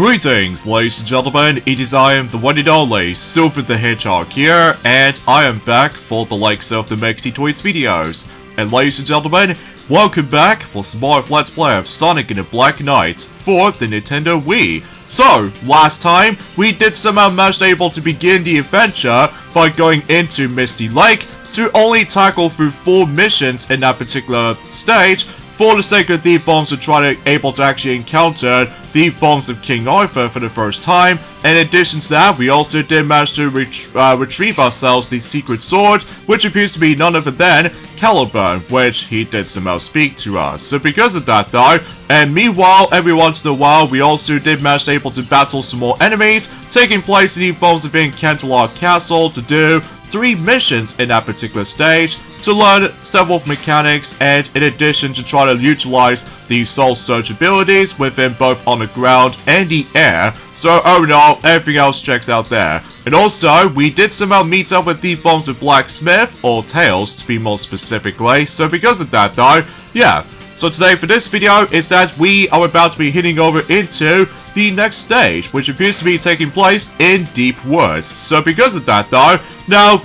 Greetings, ladies and gentlemen, it is I am the one and only Silver the Hedgehog here, and I am back for the likes of the Mexi Toys videos. And ladies and gentlemen, welcome back for some more of Let's Play of Sonic and the Black Knight for the Nintendo Wii. So, last time, we did somehow manage able to begin the adventure by going into Misty Lake to only tackle through 4 missions in that particular stage, for the sake of the forms of trying to able to actually encounter the forms of King Arthur for the first time. In addition to that, we also did manage to retrieve ourselves the secret sword, which appears to be none other than Camelot, which he did somehow speak to us. So because of that though, and meanwhile, every once in a while, we also did manage to able to battle some more enemies, taking place in the forms of in Camelot Castle to do 3 missions in that particular stage to learn several mechanics, and in addition to try to utilize the soul surge abilities within both on the ground and the air. So oh no, everything else checks out there. And also, we did somehow meet up with the forms of Blacksmith, or Tails to be more specifically. So because of that though, yeah. So today for this video is that we are about to be heading over into the next stage, which appears to be taking place in Deep Woods. So because of that though, now,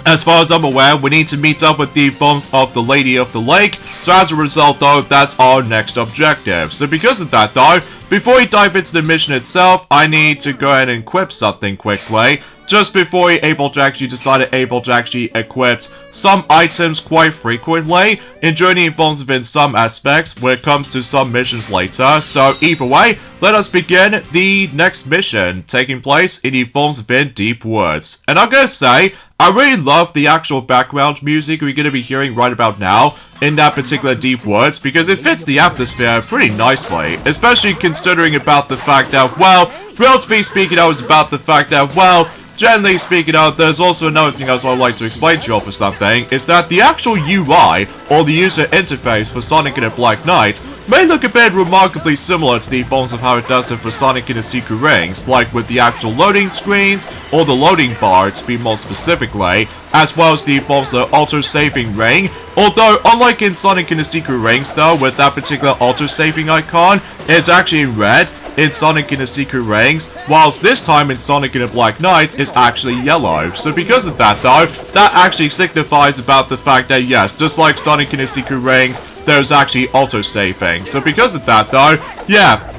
as far as I'm aware, we need to meet up with the forms of the Lady of the Lake. So as a result though, that's our next objective. So because of that though, before we dive into the mission itself, I need to go ahead and equip something quickly. Just before we're able to actually equip some items quite frequently, enjoying the forms of in some aspects when it comes to some missions later. So either way, let us begin the next mission, taking place in the forms of in Deep Woods. And I'm gonna say, I really love the actual background music we're gonna be hearing right about now in that particular Deep Woods, because it fits the atmosphere pretty nicely, especially considering about the fact that, well, relatively speaking, generally speaking, there's also another thing else I'd like to explain to you all for something, is that the actual UI, or the user interface for Sonic and the Black Knight, may look a bit remarkably similar to the forms of how it does it for Sonic and the Secret Rings, like with the actual loading screens, or the loading bar to be more specifically, as well as the forms of auto-saving ring. Although, unlike in Sonic and the Secret Rings though, with that particular auto-saving icon, it's actually in red in Sonic and the Secret Rings, whilst this time in Sonic and the Black Knight is actually yellow. So because of that though, that actually signifies about the fact that yes, just like Sonic and the Secret Rings, there's actually auto-saving. So because of that though, yeah,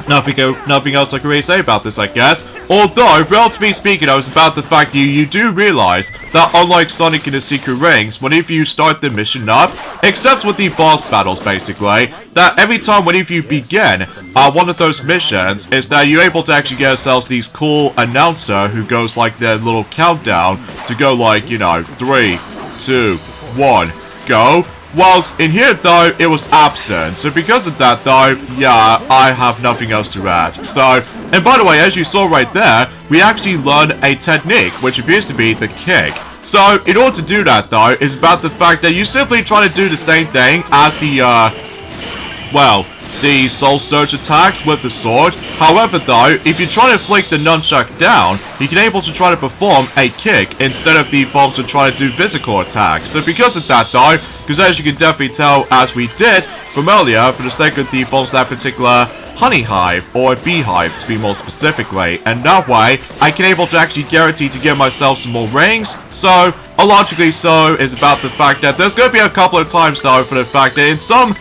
nothing else I can really say about this, I guess. Although, relatively speaking, I was about the fact that you do realize that unlike Sonic and the Secret Rings, whenever you start the mission up, except with the boss battles basically, that every time whenever you begin one of those missions, is that you're able to actually get yourselves these cool announcer who goes like their little countdown to go like, you know, 3, 2, 1, go. Whilst in here though, it was absent. So because of that though, yeah, I have nothing else to add. So, and by the way, as you saw right there, we actually learned a technique, which appears to be the kick. So, in order to do that though, is about the fact that you simply try to do the same thing as the, the soul surge attacks with the sword. However though, if you try to flick the nunchuck down, you can able to try to perform a kick instead of the forms of trying to do physical attacks. So because of that though, because as you can definitely tell, as we did from earlier, for the sake of the forms of that particular honey hive, or beehive to be more specifically, and that way, I can able to actually guarantee to get myself some more rings. So, logically so, is about the fact that there's going to be a couple of times though for the fact that in some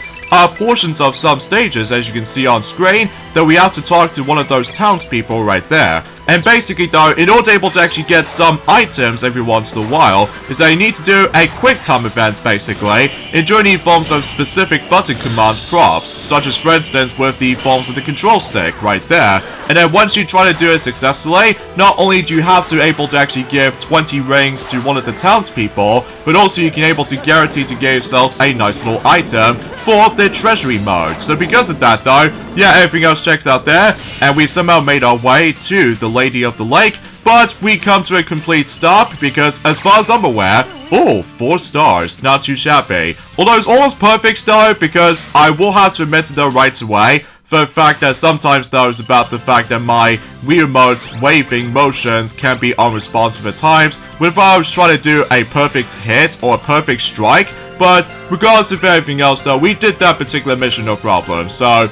portions of some stages, as you can see on screen, that we have to talk to one of those townspeople right there. And basically though, in order to able to actually get some items every once in a while, is that you need to do a quick time event basically, enjoying the forms of specific button command props, such as for instance with the forms of the control stick right there. And then once you try to do it successfully, not only do you have to able to actually give 20 rings to one of the townspeople, but also you can able to guarantee to give yourselves a nice little item for the treasury mode. So because of that though, yeah, everything else checks out there, and we somehow made our way to the Lady of the Lake, but we come to a complete stop because as far as I'm aware, oh, 4 stars, not too shabby. Although it's almost perfect though, because I will have to admit though right away, for the fact that sometimes though it's about the fact that my Wii Remote's waving motions can be unresponsive at times, whenever I was trying to do a perfect hit or a perfect strike. But regardless of everything else though, we did that particular mission no problem. So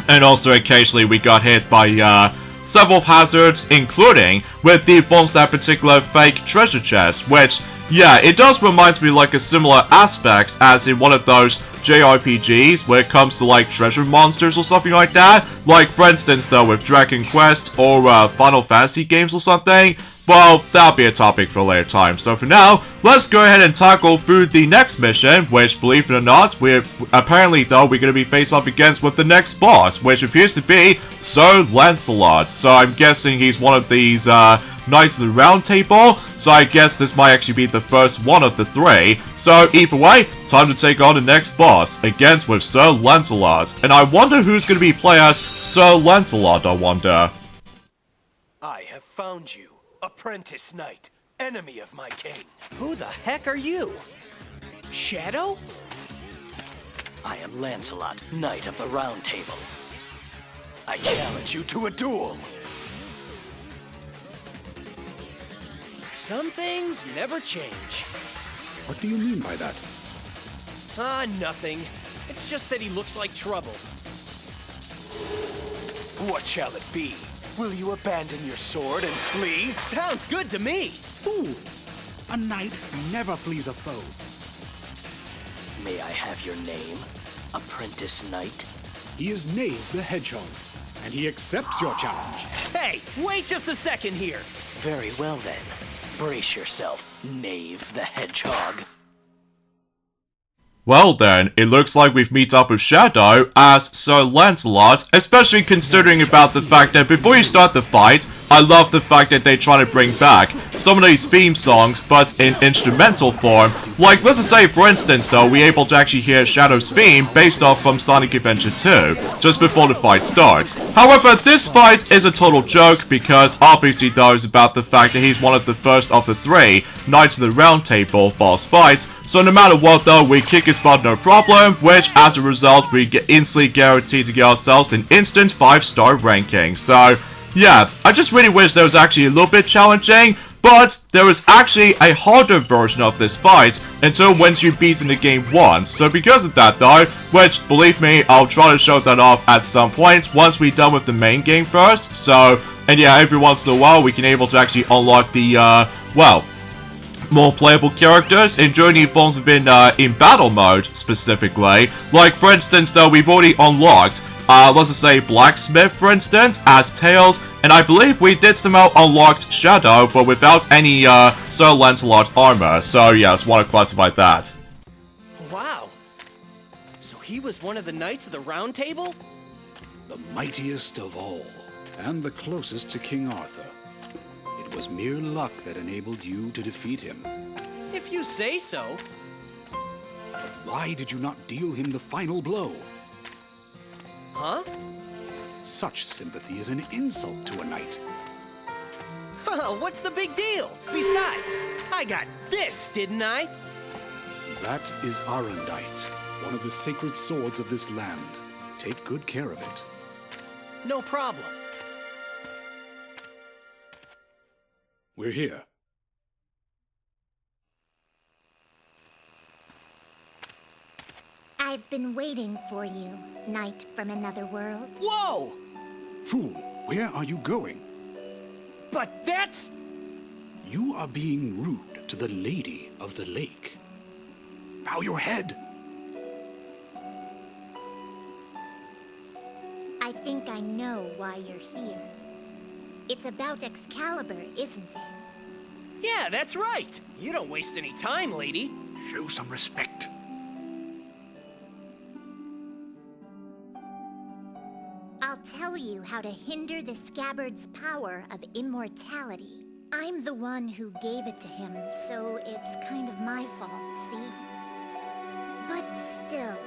And also occasionally we got hit by several hazards, including with the forms that particular fake treasure chest, which, yeah, it does remind me like a similar aspects as in one of those JRPGs where it comes to like treasure monsters or something like that. Like for instance though with Dragon Quest or Final Fantasy games or something. Well, that'll be a topic for a later time. So for now, let's go ahead and tackle through the next mission, which, believe it or not, we're apparently, though, we're going to be faced up against with the next boss, which appears to be Sir Lancelot. So I'm guessing he's one of these, Knights of the Round Table, so I guess this might actually be the first one of the three. So either way, time to take on the next boss, against with Sir Lancelot. And I wonder who's going to be playing as Sir Lancelot, I wonder. I have found you. Apprentice Knight, enemy of my king. Who the heck are you? Shadow? I am Lancelot, Knight of the Round Table. I challenge you to a duel. Some things never change. What do you mean by that? Nothing. It's just that he looks like trouble. What shall it be? Will you abandon your sword and flee? Sounds good to me. Fool! A knight never flees a foe. May I have your name, Apprentice Knight? He is Knave the Hedgehog, and he accepts your challenge. Hey, wait just a second here. Very well then. Brace yourself, Knave the Hedgehog. Well then, it looks like we've met up with Shadow as Sir Lancelot, especially considering about the fact that before you start the fight, I love the fact that they try to bring back some of these theme songs, but in instrumental form. Like, let's just say, for instance, though, we're able to actually hear Shadow's theme based off from Sonic Adventure 2, just before the fight starts. However, this fight is a total joke because obviously, though, it's about the fact that he's one of the first of the three Knights of the Round Table boss fights, so no matter what, though, we kick his butt no problem, which, as a result, we get instantly guaranteed to get ourselves an instant 5-star ranking. So, yeah, I just really wish there was actually a little bit challenging, but there was actually a harder version of this fight until once you beat in the game once. So because of that though, which believe me, I'll try to show that off at some point once we're done with the main game first. So, and yeah, every once in a while we can able to actually unlock the, well, more playable characters and journey forms have been in battle mode specifically. Like for instance though, we've already unlocked let's just say Blacksmith, for instance, as Tails, and I believe we did somehow unlocked Shadow, but without any Sir Lancelot armor, so yeah, just want to classify that. Wow. So he was one of the Knights of the Round Table? The mightiest of all, and the closest to King Arthur. It was mere luck that enabled you to defeat him. If you say so. But why did you not deal him the final blow? Huh? Such sympathy is an insult to a knight. What's the big deal? Besides, I got this, didn't I? That is Arundite, one of the sacred swords of this land. Take good care of it. No problem. We're here. I've been waiting for you, Knight from another world. Whoa! Fool, where are you going? But that's... You are being rude to the Lady of the Lake. Bow your head. I think I know why you're here. It's about Excalibur, isn't it? Yeah, that's right. You don't waste any time, lady. Show some respect. I'll tell you how to hinder the scabbard's power of immortality. I'm the one who gave it to him, so it's kind of my fault, see? But still...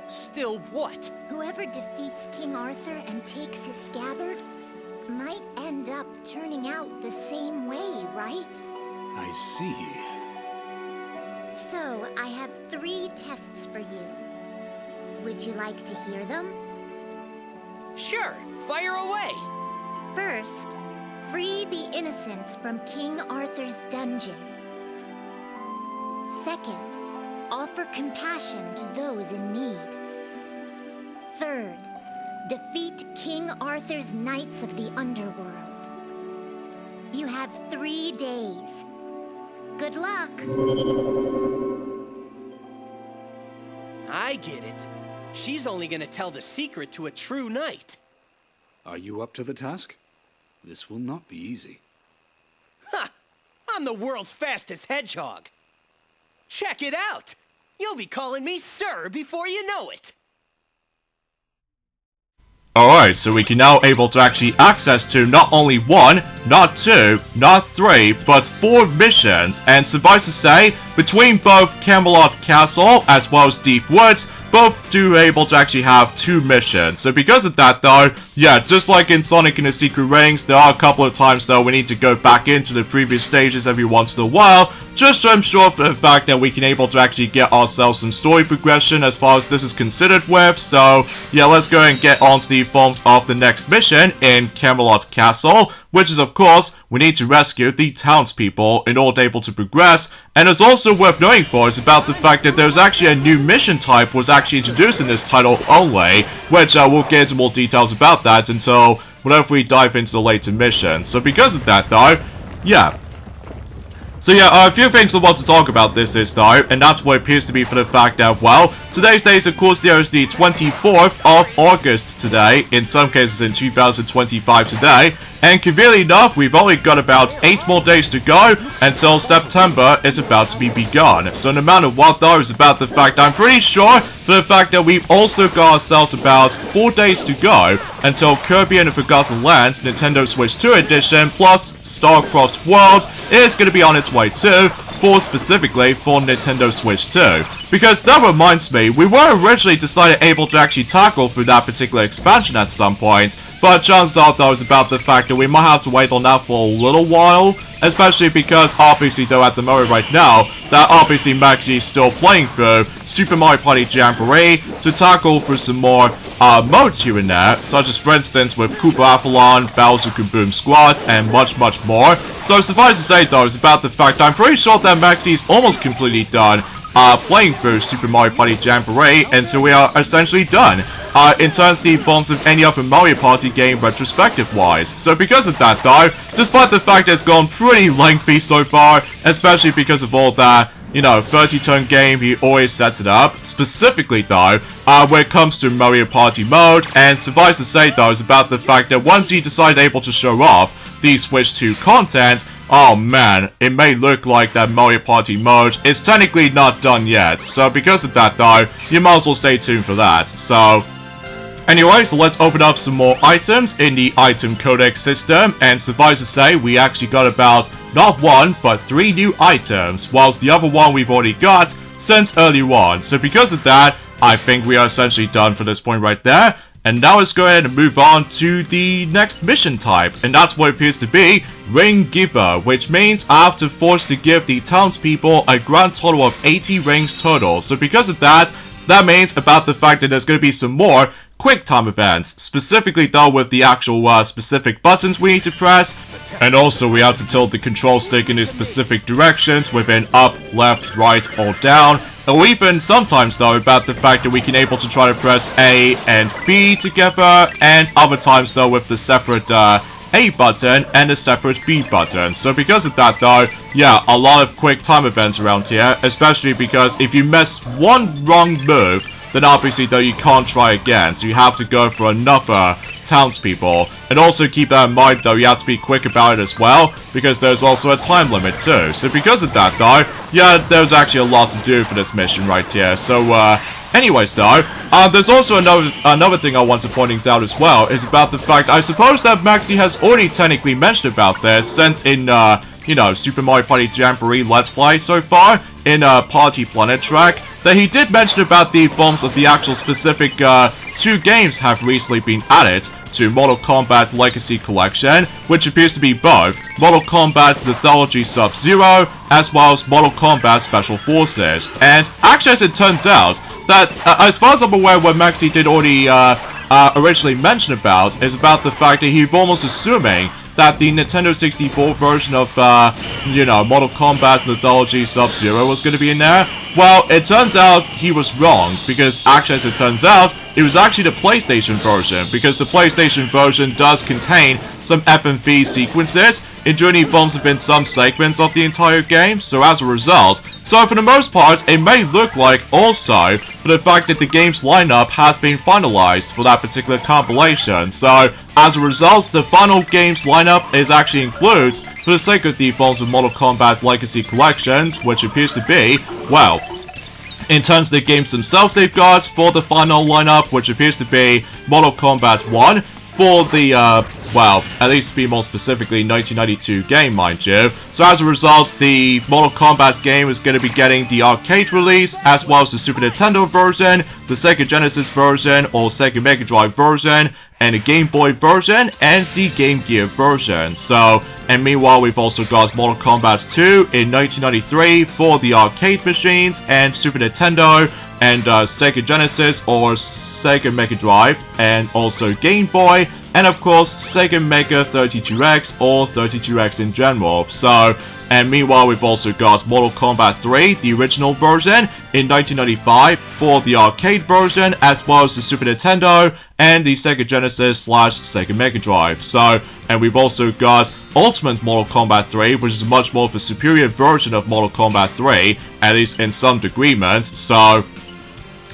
Still what? Whoever defeats King Arthur and takes his scabbard might end up turning out the same way, right? I see. So, I have 3 tests for you. Would you like to hear them? Sure, fire away! First, free the innocents from King Arthur's dungeon. Second, offer compassion to those in need. Third, Defeat King Arthur's Knights of the Underworld. You have 3 days. Good luck. I get it. She's only gonna tell the secret to a true knight. Are you up to the task? This will not be easy. Ha! I'm the world's fastest hedgehog. Check it out. You'll be calling me sir before you know it. Alright, so we can now able to actually access to not only 1, not 2, not 3, but 4 missions, and suffice to say, between both Camelot Castle as well as Deep Woods, both do able to actually have 2 missions. So because of that though, yeah, just like in Sonic and the Secret Rings, there are a couple of times though we need to go back into the previous stages every once in a while, just to ensure for the fact that we can able to actually get ourselves some story progression as far as this is considered with. So yeah, let's go and get on to the forms of the next mission in Camelot Castle, which is of course, we need to rescue the townspeople in order to able to progress. And it's also worth knowing for us about the fact that there's actually a new mission type was actually introduced in this title only, which we'll get into more details about that until whenever we dive into the later missions. So because of that though, yeah. So yeah, a few things I want to talk about this is though, and that's what it appears to be for the fact that, well, today's date of course there is the 24th of August today, in some cases in 2025 today, and conveniently enough, we've only got about 8 more days to go until September is about to be begun. So no matter what though, is about the fact I'm pretty sure for the fact that we've also got ourselves about 4 days to go until Kirby and the Forgotten Land Nintendo Switch 2 edition plus Star-Crossed World is going to be on its way too, specifically for Nintendo Switch 2. Because that reminds me, we were originally decided able to actually tackle through that particular expansion at some point, but chances are though is about the fact that we might have to wait on that for a little while, especially because obviously though at the moment right now, that obviously Maxi is still playing through Super Mario Party Jamboree to tackle through some more modes here and there, such as for instance with Koopa Avalon, Bowser Kaboom Squad, and much more. So suffice to say though is about the fact I'm pretty sure that Maxi is almost completely done playing through Super Mario Party Jamboree until we are essentially done in terms of the forms of any other Mario Party game retrospective-wise. So because of that though, despite the fact that it's gone pretty lengthy so far, especially because of all that, you know, 30-turn game, he always sets it up. Specifically though, when it comes to Mario Party mode, and suffice to say though, is about the fact that once he decided able to show off the Switch 2 content, oh man, it may look like that Mario Party mode is technically not done yet. So because of that though, you might as well stay tuned for that. So anyway, so let's open up some more items in the item codex system, and suffice to say, we actually got about not 1, but 3 new items, whilst the other one we've already got since earlier on. So because of that, I think we are essentially done for this point right there. And now let's go ahead and move on to the next mission type, and that's what it appears to be Ring Giver, which means I have to force to give the townspeople a grand total of 80 rings total. So because of that, so that means about the fact that there's going to be some more quick time events, specifically though with the actual specific buttons we need to press, and also we have to tilt the control stick in the specific directions within up, left, right, or down, or even sometimes though about the fact that we can able to try to press A and B together, and other times though with the separate A button and a separate B button. So because of that though, yeah, a lot of quick time events around here, especially because if you miss one wrong move, then obviously though you can't try again, so you have to go for another townspeople. And also keep that in mind though, you have to be quick about it as well, because there's also a time limit too. So because of that though, yeah, there's actually a lot to do for this mission right here. So anyways though, there's also another thing I want to point out as well, is about the fact I suppose that Maxi has already technically mentioned about this, since in you know, Super Mario Party Jamboree Let's Play so far, in Party Planet track, that he did mention about the forms of the actual specific 2 games have recently been added to Mortal Kombat Legacy Collection, which appears to be both Mortal Kombat Mythology Sub-Zero as well as Mortal Kombat Special Forces. And actually, as it turns out, that as far as I'm aware, what Maxi did already originally mention about is about the fact that he's almost assuming that the Nintendo 64 version of, you know, Mortal Kombat Mythology Sub-Zero was going to be in there. Well, it turns out he was wrong, because actually, as it turns out, it was actually the PlayStation version, because the PlayStation version does contain some FMV sequences, including films have been some segments of the entire game, so as a result, for the most part, it may look like also for the fact that the game's lineup has been finalized for that particular compilation, so as a result, the final game's lineup actually includes, for the sake of the films of Mortal Kombat Legacy Collections, which appears to be, well, in terms of the games themselves they've got for the final lineup, which appears to be Mortal Kombat 1, for the, well, at least to be more specifically, 1992 game, mind you. So as a result, the Mortal Kombat game is going to be getting the arcade release, as well as the Super Nintendo version, the Sega Genesis version, or Sega Mega Drive version, and the Game Boy version, and the Game Gear version. So, and meanwhile, we've also got Mortal Kombat 2 in 1993 for the arcade machines, and Super Nintendo, and Sega Genesis or Sega Mega Drive, and also Game Boy, and of course Sega Mega 32X or 32X in general. So, and meanwhile we've also got Mortal Kombat 3, the original version, in 1995 for the arcade version, as well as the Super Nintendo and the Sega Genesis / Sega Mega Drive. So, and we've also got Ultimate Mortal Kombat 3, which is much more of a superior version of Mortal Kombat 3, at least in some degreement. So,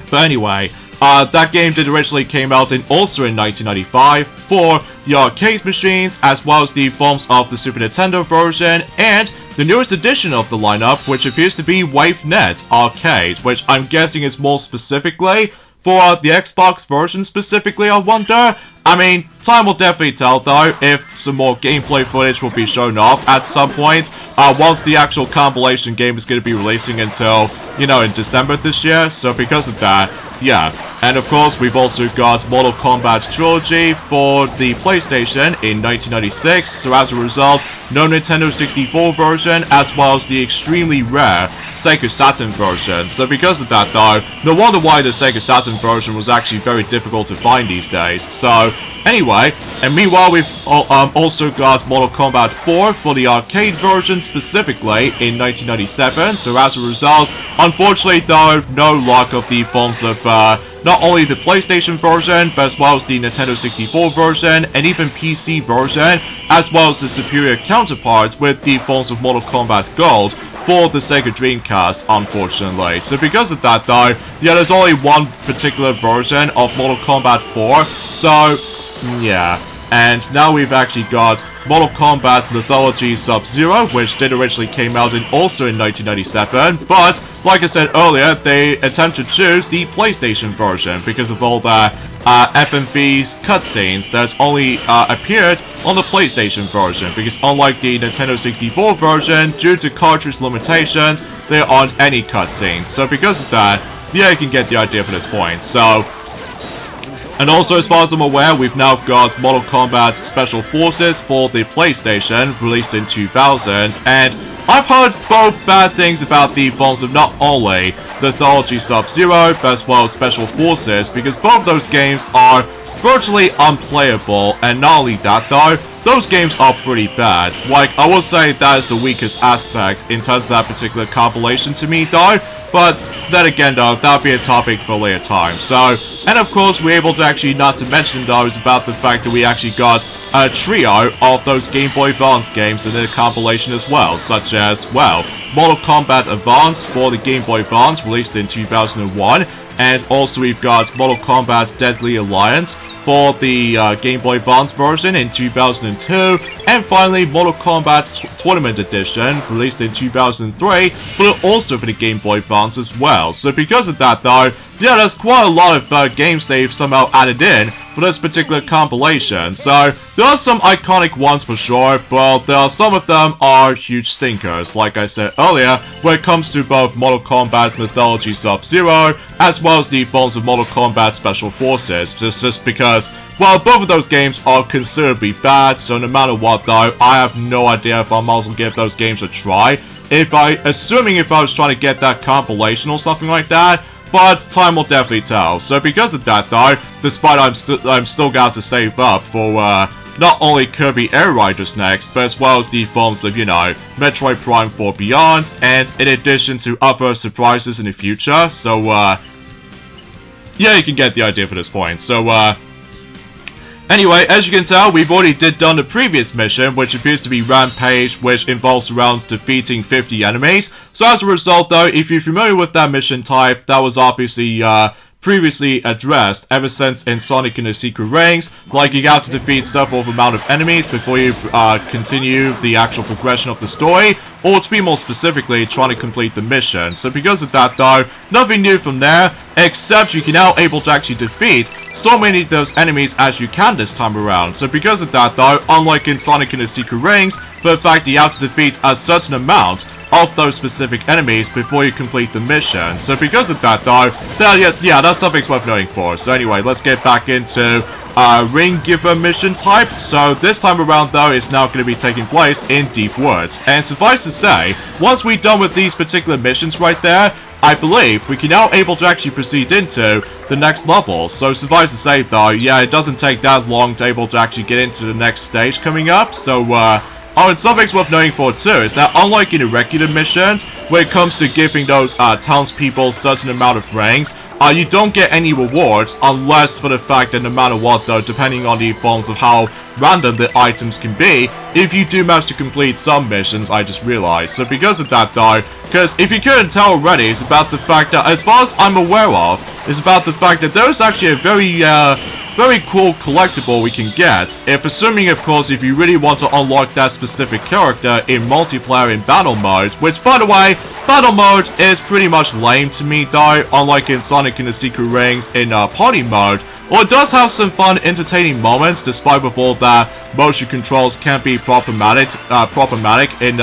but anyway, that game did originally came out also in 1995 for the arcade machines, as well as the forms of the Super Nintendo version, and the newest edition of the lineup, which appears to be WaveNet Arcade, which I'm guessing is more specifically for the Xbox version specifically, I wonder. I mean, time will definitely tell though if some more gameplay footage will be shown off at some point, once the actual compilation game is going to be releasing until, you know, in December this year, so because of that, yeah. And of course, we've also got Mortal Kombat Trilogy for the PlayStation in 1996, so as a result, no Nintendo 64 version, as well as the extremely rare Sega Saturn version. So because of that though, no wonder why the Sega Saturn version was actually very difficult to find these days. So, anyway, and meanwhile we've also got Mortal Kombat 4 for the arcade version specifically in 1997, so as a result, unfortunately though, no luck of the forms of not only the PlayStation version, but as well as the Nintendo 64 version, and even PC version, as well as the superior counterparts with the forms of Mortal Kombat Gold for the Sega Dreamcast, unfortunately. So because of that though, yeah, there's only one particular version of Mortal Kombat 4, so yeah. And now we've actually got Mortal Kombat Mythology Sub-Zero, which did originally came out also in 1997, but like I said earlier, they attempted to choose the PlayStation version because of all the FMV's cutscenes that's only appeared on the PlayStation version, because unlike the Nintendo 64 version, due to cartridge limitations, there aren't any cutscenes. So because of that, yeah, you can get the idea for this point. So, and also, as far as I'm aware, we've now got Mortal Kombat Special Forces for the PlayStation, released in 2000, and I've heard both bad things about the forms of not only the Mythology Sub-Zero, but as well as Special Forces, because both those games are virtually unplayable, and not only that though, those games are pretty bad. Like, I will say that is the weakest aspect in terms of that particular compilation to me though, but then again though, that'll be a topic for a later time. So, and of course, we're able to actually, not to mention though, is about the fact that we actually got a trio of those Game Boy Advance games in the compilation as well, such as, well, Mortal Kombat Advance for the Game Boy Advance, released in 2001, and also we've got Mortal Kombat Deadly Alliance for the Game Boy Advance version in 2002, and finally Mortal Kombat Tournament Edition, released in 2003, but also for the Game Boy Advance as well. So because of that though, yeah, there's quite a lot of games they've somehow added in for this particular compilation. So there are some iconic ones for sure, but there are some of them are huge stinkers, like I said earlier, when it comes to both Mortal Kombat Mythology Sub-Zero, as well as the forms of Mortal Kombat Special Forces, just because, well, both of those games are considerably bad, so no matter what though, I have no idea if I might as well give those games a try, assuming if I was trying to get that compilation or something like that, but time will definitely tell. So because of that though, despite I'm still going to save up for not only Kirby Air Riders next, but as well as the forms of, Metroid Prime 4 Beyond, and in addition to other surprises in the future. So, yeah, you can get the idea for this point. So, anyway, as you can tell, we've already done the previous mission, which appears to be Rampage, which involves around defeating 50 enemies. So as a result, though, if you're familiar with that mission type, that was obviously, previously addressed ever since in Sonic and the Secret Rings. Like, you have to defeat several amount of enemies before you continue the actual progression of the story, or to be more specifically, trying to complete the mission. So because of that, though, nothing new from there, except you can now able to actually defeat so many of those enemies as you can this time around. So because of that, though, unlike in Sonic and the Secret Rings, for the fact that you have to defeat a certain amount of those specific enemies before you complete the mission. So because of that, though, yeah, that's something worth noting for. So anyway, let's get back into Ring Giver mission type. So this time around, though, is now going to be taking place in Deep Woods. And suffice to say, once we're done with these particular missions right there, I believe we can now able to actually proceed into the next level. So suffice to say, though, yeah, it doesn't take that long to able to actually get into the next stage coming up. So, oh, and something's worth noting for too is that unlike in the regular missions, when it comes to giving those townspeople certain amount of rings, you don't get any rewards unless for the fact that no matter what, though, depending on the forms of how random the items can be, if you do manage to complete some missions, I just realized. So because of that, though, because if you couldn't tell already, it's about the fact that, as far as I'm aware of, it's about the fact that there's actually a very cool collectible we can get, if assuming, of course, if you really want to unlock that specific character in multiplayer in battle mode, which, by the way, battle mode is pretty much lame to me, though, unlike in Sonic and the Secret Rings in party mode. Or it does have some fun, entertaining moments, despite with all that motion controls can be problematic in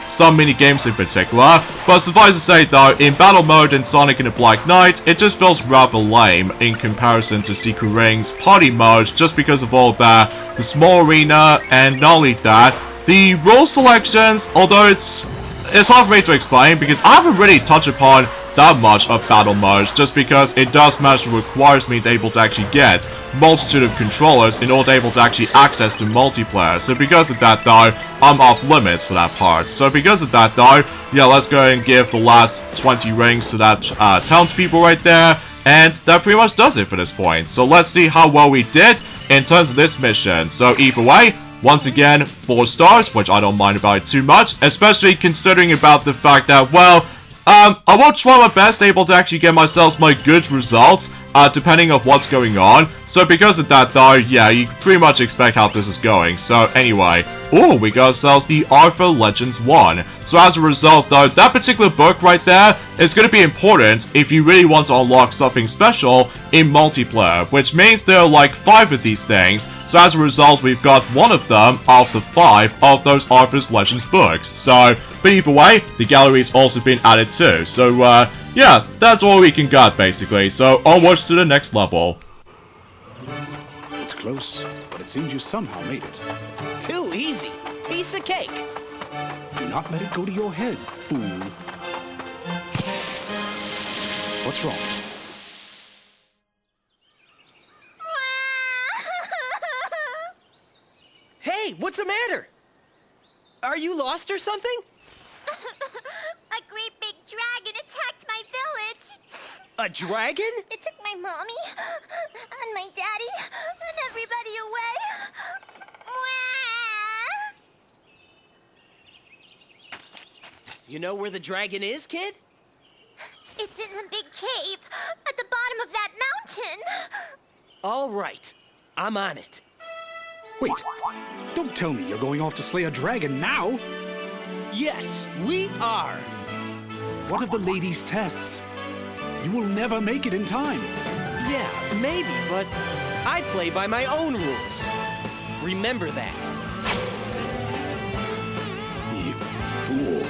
some mini-games in particular. But suffice to say, though, in battle mode in Sonic and the Black Knight, it just feels rather lame in comparison to Secret Rings party mode, just because of all that, the small arena, and not only that, the role selections, although it's hard for me to explain, because I haven't really touched upon that much of battle modes, just because it does manage to requires me to able to actually get multitude of controllers in order to able to actually access to multiplayer. So because of that, though, I'm off limits for that part. So because of that, though, yeah, let's go ahead and give the last 20 rings to that townspeople right there, and that pretty much does it for this point. So let's see how well we did in terms of this mission. So either way, once again, 4 stars, which I don't mind about it too much, especially considering about the fact that, well, I will try my best able to actually get myself my good results, depending on what's going on. So because of that, though, yeah, you can pretty much expect how this is going. So anyway, oh, we got ourselves the Arthur Legends 1. So as a result, though, that particular book right there is going to be important if you really want to unlock something special in multiplayer, which means there are like 5 of these things. So as a result, we've got 1 of them of the 5 of those Arthur's Legends books. So, but either way, the gallery's also been added too. So, yeah, that's all we can get, basically. So, onwards to the next level. It's close, but it seems you somehow made it. Too easy. Piece of cake. Do not let it go to your head, fool. What's wrong? Hey, what's the matter? Are you lost or something? A great big dragon attacked my village. A dragon? It took my mommy and my daddy and everybody away. You know where the dragon is, kid? It's in the big cave at the bottom of that mountain. All right, I'm on it. Wait, don't tell me you're going off to slay a dragon now! Yes, we are. What of the ladies' tests? You will never make it in time. Yeah, maybe, but I play by my own rules. Remember that. You fool.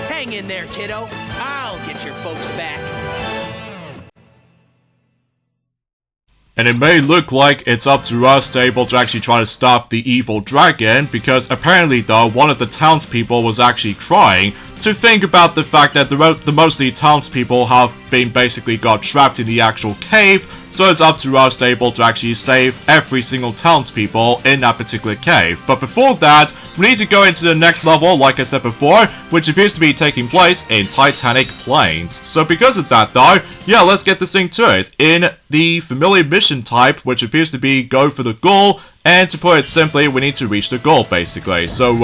Hang in there, kiddo. I'll get your folks back. And it may look like it's up to us to able to actually try to stop the evil dragon, because apparently, though, one of the townspeople was actually crying to think about the fact that the mostly townspeople have been basically got trapped in the actual cave so it's up to us to able to actually save every single townspeople in that particular cave. But before that, we need to go into the next level, like I said before, which appears to be taking place in Titanic Plains. So because of that though, yeah, let's get this thing to it. In the familiar mission type, which appears to be go for the goal, and to put it simply, we need to reach the goal, basically. So,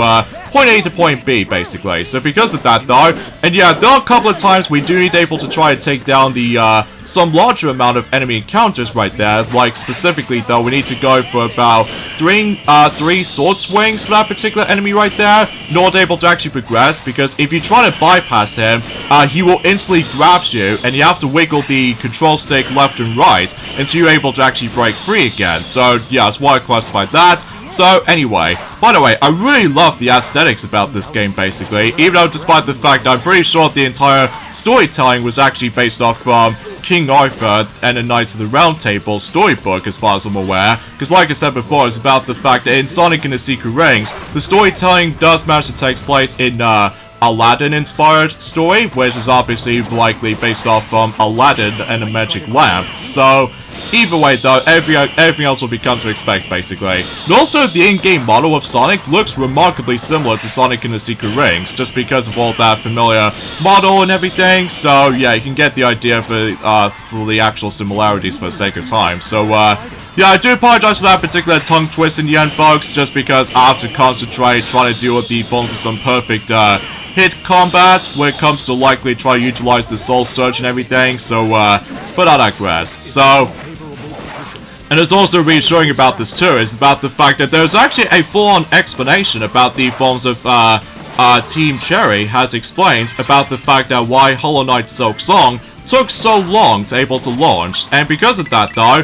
point A to point B, basically. So because of that, though, and yeah, there are a couple of times we do need able to try to take down the, some larger amount of enemy encounters right there. Like, specifically, though, we need to go for about three sword swings for that particular enemy right there, not able to actually progress, because if you try to bypass him, he will instantly grab you, and you have to wiggle the control stick left and right until you're able to actually break free again. So, yeah, that's why I classify that. So anyway, by the way, I really love the aesthetics about this game, basically, even though despite the fact I'm pretty sure the entire storytelling was actually based off from King Arthur and the Knights of the Round Table storybook, as far as I'm aware, because like I said before, it's about the fact that in Sonic and the Secret Rings, the storytelling does manage to take place in Aladdin-inspired story, which is obviously likely based off from Aladdin and the Magic Lamp. So either way though, everything else will be come to expect, basically. And also, the in-game model of Sonic looks remarkably similar to Sonic and the Secret Rings, just because of all that familiar model and everything. So yeah, you can get the idea for the actual similarities for the sake of time. So yeah, I do apologize for that particular tongue twist in the end, folks, just because I have to concentrate trying to deal with the forms of some perfect hit combat when it comes to likely try to utilize the soul surge and everything. So but I digress. So, and it's also reassuring about this too, is about the fact that there's actually a full-on explanation about the forms of Team Cherry has explained about the fact that why Hollow Knight Silk Song took so long to able to launch. And because of that though,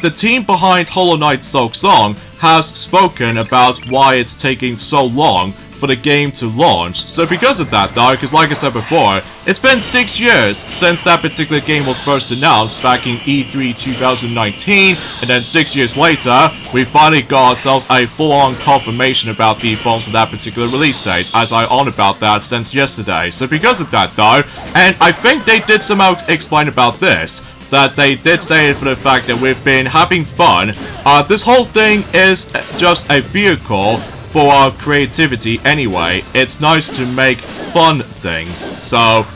the team behind Hollow Knight Silk Song has spoken about why it's taking so long for the game to launch. So because of that though, because like I said before, it's been 6 years since that particular game was first announced back in E3 2019, and then 6 years later, we finally got ourselves a full-on confirmation about the forms of that particular release date, as I on about that since yesterday. So because of that though, and I think they did somehow explain about this, that they did state for the fact that we've been having fun. This whole thing is just a vehicle for our creativity anyway. It's nice to make fun things. So,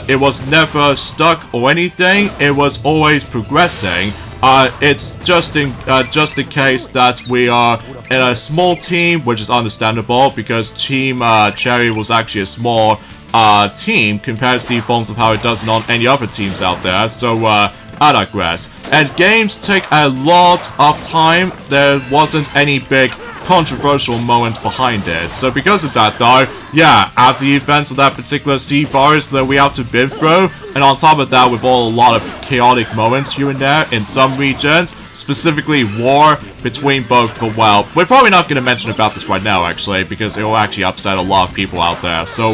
it was never stuck or anything. It was always progressing. It's just the case that we are in a small team, which is understandable because Team Cherry was actually a small team compared to the forms of how it does on any other teams out there. So, I digress. And games take a lot of time. There wasn't any big controversial moment behind it. So because of that though, yeah, after the events of that particular sea virus that we have to bid through, and on top of that with a lot of chaotic moments here and there in some regions, specifically war between both, well, we're probably not going to mention about this right now actually, because it will actually upset a lot of people out there. So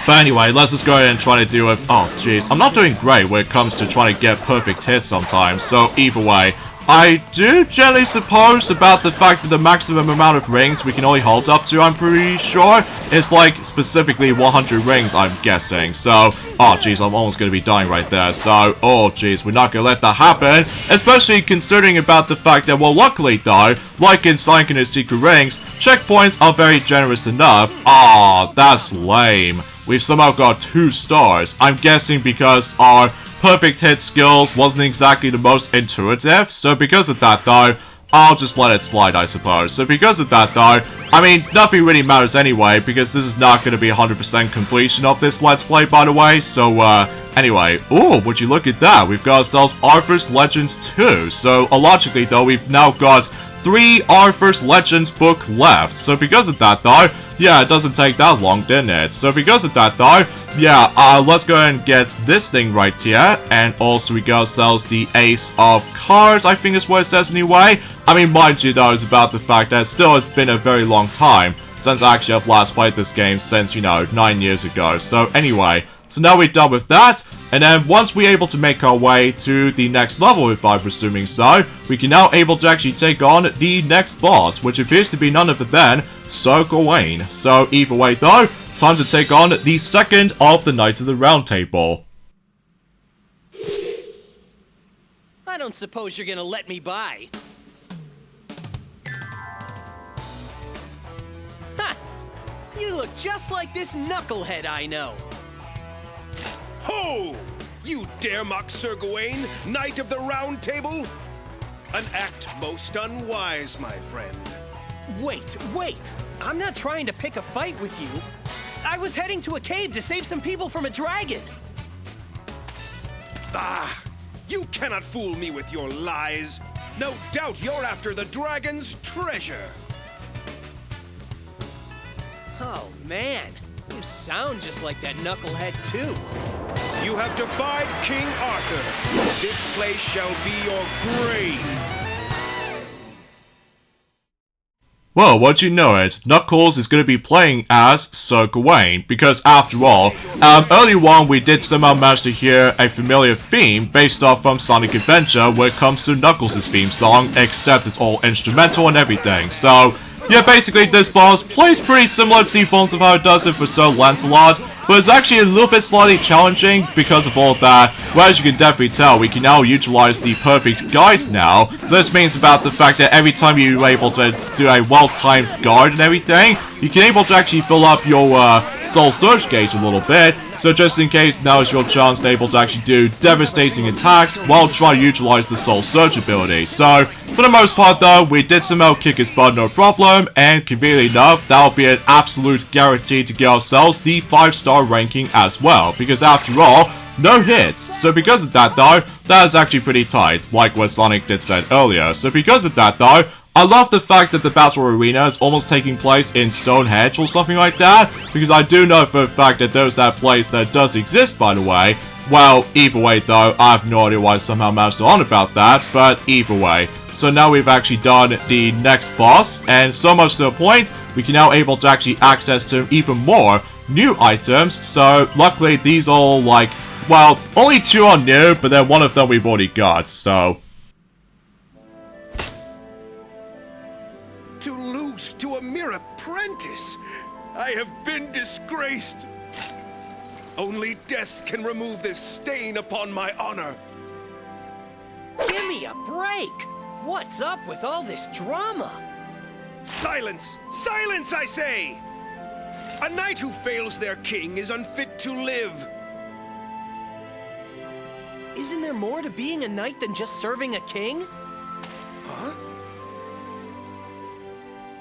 but anyway, let's just go ahead and try to deal with, oh jeez, I'm not doing great when it comes to trying to get perfect hits sometimes. So either way, I do generally suppose about the fact that the maximum amount of rings we can only hold up to, I'm pretty sure, is like specifically 100 rings, I'm guessing. So, oh jeez, I'm almost going to be dying right there. So, oh jeez, we're not going to let that happen. Especially considering about the fact that, well, luckily though, like in Sonic and the Secret Rings, checkpoints are very generous enough. Ah, that's lame. We've somehow got 2 stars. I'm guessing because our perfect hit skills wasn't exactly the most intuitive, so because of that though, I'll just let it slide, I suppose. So because of that though, I mean, nothing really matters anyway, because this is not going to be 100% completion of this Let's Play, by the way. So anyway, ooh, would you look at that, we've got ourselves Arthur's Legends 2. So logically though, we've now got 3 Arthur's Legends book left. So because of that though, yeah, it doesn't take that long, didn't it? So because of that though, yeah, let's go ahead and get this thing right here. And also we got ourselves the Ace of Cards, I think is what it says anyway. I mean, mind you though, it's about the fact that it still has been a very long time since I actually have last played this game since, you know, 9 years ago. So anyway, so now we're done with that, and then once we're able to make our way to the next level, if I'm presuming so, we can now able to actually take on the next boss, which appears to be none other than Sir Gawain. So either way though, time to take on the second of the Knights of the Round Table. I don't suppose you're gonna let me by. Ha! You look just like this knucklehead I know. Ho! You dare mock Sir Gawain, Knight of the Round Table? An act most unwise, my friend. Wait! I'm not trying to pick a fight with you. I was heading to a cave to save some people from a dragon. Ah! You cannot fool me with your lies. No doubt you're after the dragon's treasure. Oh, man. You sound just like that knucklehead, too. You have defied King Arthur. This place shall be your grave. Well, won't you know it, Knuckles is going to be playing as Sir Gawain, because after all, earlier on we did somehow manage to hear a familiar theme based off from Sonic Adventure when it comes to Knuckles' theme song, except it's all instrumental and everything, so yeah, basically this boss plays pretty similar to the forms of how it does it for Sir Lancelot, but it's actually a little bit slightly challenging because of all that. Well, as you can definitely tell, we can now utilize the perfect guide now. So this means about the fact that every time you're able to do a well-timed guard and everything, you can able to actually fill up your soul surge gauge a little bit. So just in case, now is your chance to able to actually do devastating attacks while trying to utilize the soul surge ability. So for the most part though, we did somehow kick his butt no problem, and conveniently enough, that'll be an absolute guarantee to get ourselves the 5-star ranking as well, because after all, no hits. So because of that though, that is actually pretty tight, like what Sonic did said earlier. So because of that though, I love the fact that the battle arena is almost taking place in Stonehenge or something like that, because I do know for a fact that there's that place that does exist, by the way. Well, either way though, I have no idea why I somehow managed on about that, but either way. So now we've actually done the next boss, and so much to the point, we can now able to actually access to even more new items. So luckily these all like, well, only 2 are new, but then one of them we've already got, so To lose to a mere apprentice, I have been disgraced. Only death can remove this stain upon my honor. Give me a break! What's up with all this drama? Silence! Silence, I say! A knight who fails their king is unfit to live. Isn't there more to being a knight than just serving a king? Huh?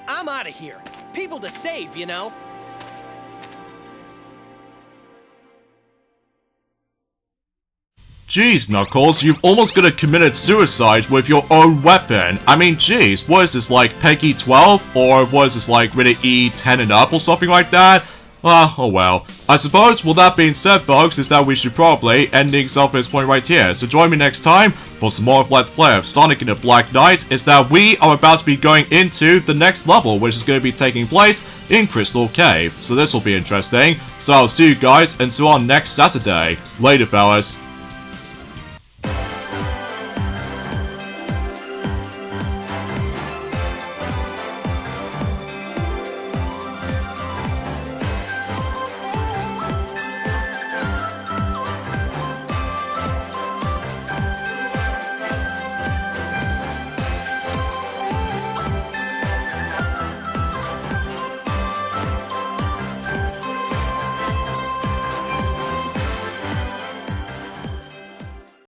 I'm out of here. People to save, you know. Jeez, Knuckles, you've almost gonna committed suicide with your own weapon. I mean, jeez, what is this, like Peggy 12? Or what is this, like rated E 10 and up or something like that? Oh well. I suppose, with that being said, folks, is that we should probably end things off at this point right here. So join me next time for some more of Let's Play of Sonic and the Black Knight, is that we are about to be going into the next level, which is going to be taking place in Crystal Cave. So this will be interesting. So I'll see you guys until our next Saturday. Later, fellas.